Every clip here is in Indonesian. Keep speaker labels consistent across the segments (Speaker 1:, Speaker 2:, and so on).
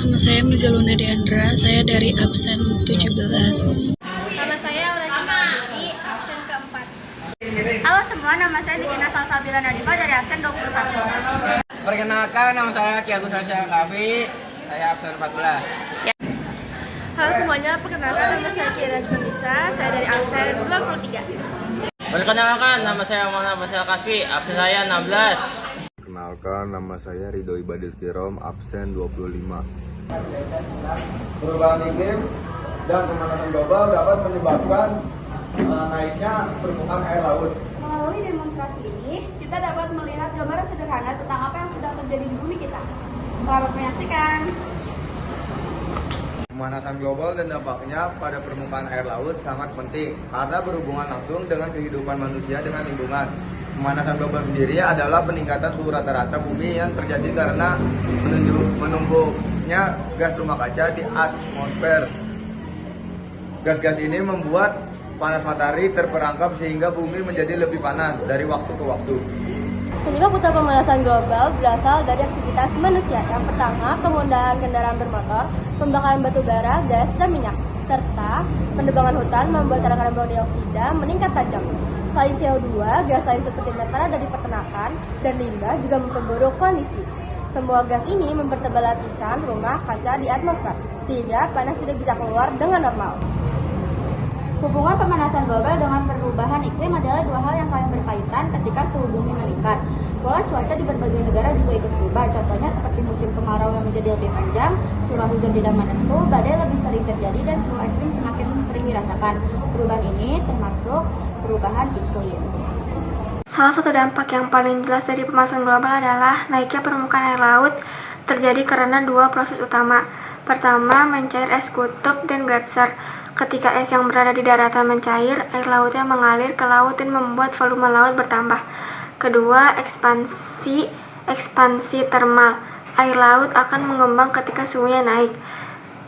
Speaker 1: nama saya Mizaluna Deandra, saya dari absen 17.
Speaker 2: Nama saya Aura Cinta Putri, absen keempat. Halo semua, nama saya Dikina Salsabila Nadifa dari absen 21.
Speaker 3: Perkenalkan, nama saya Ki Agus Rasyal Kavi, saya absen 14.
Speaker 2: Halo semuanya, perkenalkan nama saya Kira Sunisa, saya dari absen 23.
Speaker 4: Perkenalkan, nama saya Mona Basel Kaspi, absen saya 16.
Speaker 5: Perkenalkan, nama saya Ridho Ibadil Kirom, absen 25.
Speaker 6: Perubahan iklim dan pemanasan global dapat menyebabkan naiknya permukaan air laut.
Speaker 2: Melalui demonstrasi ini, kita dapat melihat gambaran sederhana tentang apa yang sedang terjadi di bumi kita. Selamat menyaksikan.
Speaker 6: Pemanasan global dan dampaknya pada permukaan air laut sangat penting karena berhubungan langsung dengan kehidupan manusia dengan lingkungan. Pemanasan global sendiri adalah peningkatan suhu rata-rata bumi yang terjadi karena menumpuknya gas rumah kaca di atmosfer. Gas-gas ini membuat panas matahari terperangkap sehingga bumi menjadi lebih panas dari waktu ke waktu.
Speaker 2: Penyebab utama pemanasan global berasal dari aktivitas manusia. Yang pertama, penggunaan kendaraan bermotor, pembakaran batu bara, gas, dan minyak, serta penebangan hutan membuat kadar karbon dioksida meningkat tajam. Selain CO2, gas lain seperti metana dari peternakan dan limbah juga memperburuk kondisi. Semua gas ini mempertebal lapisan rumah kaca di atmosfer, sehingga panas tidak bisa keluar dengan normal. Hubungan pemanasan global dengan perubahan iklim adalah dua hal yang saling berkaitan ketika suhu bumi meningkat. Pola cuaca di berbagai negara juga ikut berubah, contohnya seperti musim kemarau yang menjadi lebih panjang, curah hujan tidak menentu, badai lebih sering terjadi, dan suhu ekstrim semakin sering dirasakan. Perubahan ini termasuk perubahan iklim.
Speaker 7: Salah satu dampak yang paling jelas dari pemanasan global adalah naiknya permukaan air laut terjadi karena dua proses utama. Pertama, mencair es kutub dan gletser. Ketika es yang berada di daratan mencair, air lautnya mengalir ke laut dan membuat volume laut bertambah. Kedua, ekspansi termal. Air laut akan mengembang ketika suhunya naik.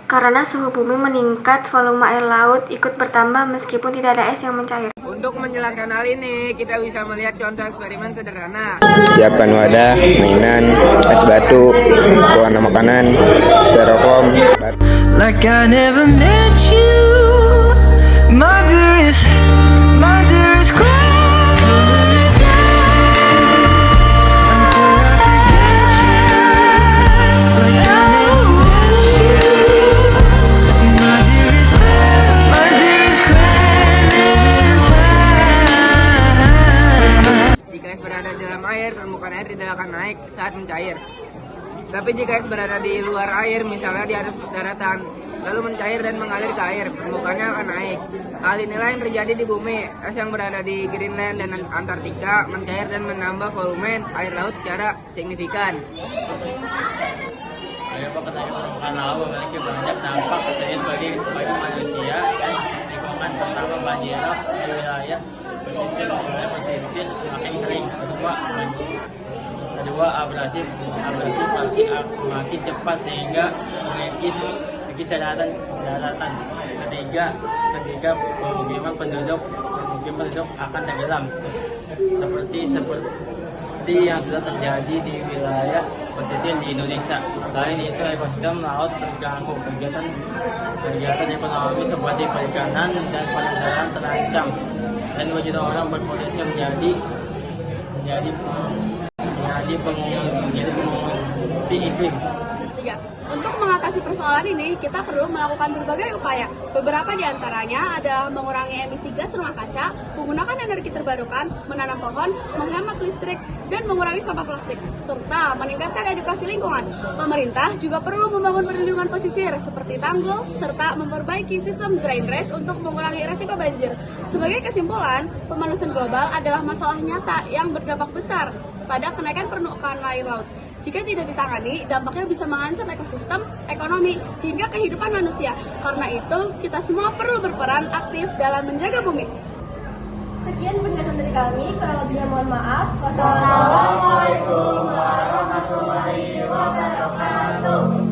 Speaker 7: Karena suhu bumi meningkat, volume air laut ikut bertambah meskipun tidak ada es yang mencair.
Speaker 3: Untuk menjelaskan hal ini, kita bisa melihat contoh eksperimen sederhana.
Speaker 8: Siapkan wadah, mainan, es batu, pewarna makanan, styrofoam.
Speaker 9: Like I never met you, my dearest cloud. Until I forget you, like I never met you, my dearest cloud in time.
Speaker 3: Jika es berada di dalam air, permukaan air tidak akan naik saat mencair. Tapi jika es berada di luar air, misalnya di atas daratan, lalu mencair dan mengalir ke air, permukaannya akan naik. Hal inilah yang terjadi di bumi. Es yang berada di Greenland dan Antartika mencair dan menambah volume air laut secara signifikan.
Speaker 4: Penyebab kenaikan permukaan laut memiliki banyak dampak serius bagi manusia dan lingkungan. Pertama, banjir di wilayah pesisir semakin kering. Kedua, abrasi pasti semakin cepat sehingga mengikis daratan. Ketiga, pemukiman penduduk akan tenggelam seperti yang sudah terjadi di wilayah pesisir di Indonesia. Selain itu, ekosistem laut terganggu. Kegiatan ekonomi seperti perikanan dan perikanan terancam, dan 2 juta orang berpotensi menjadi pengungsi iklim.
Speaker 2: 3. Untuk mengatasi persoalan ini, kita perlu melakukan berbagai upaya. Beberapa di antaranya adalah mengurangi emisi gas rumah kaca, menggunakan energi terbarukan, menanam pohon, menghemat listrik, dan mengurangi sampah plastik, serta meningkatkan edukasi lingkungan. Pemerintah juga perlu membangun perlindungan pesisir seperti tanggul, serta memperbaiki sistem drainage untuk mengurangi resiko banjir. Sebagai kesimpulan, pemanasan global adalah masalah nyata yang berdampak besar pada kenaikan permukaan air laut. Jika tidak ditangani, dampaknya bisa mengancam ekosistem, ekonomi, hingga kehidupan manusia. Karena itu, kita semua perlu berperan aktif dalam menjaga bumi. Sekian penjelasan dari kami, kurang lebihnya mohon maaf. Wassalamualaikum warahmatullahi wabarakatuh.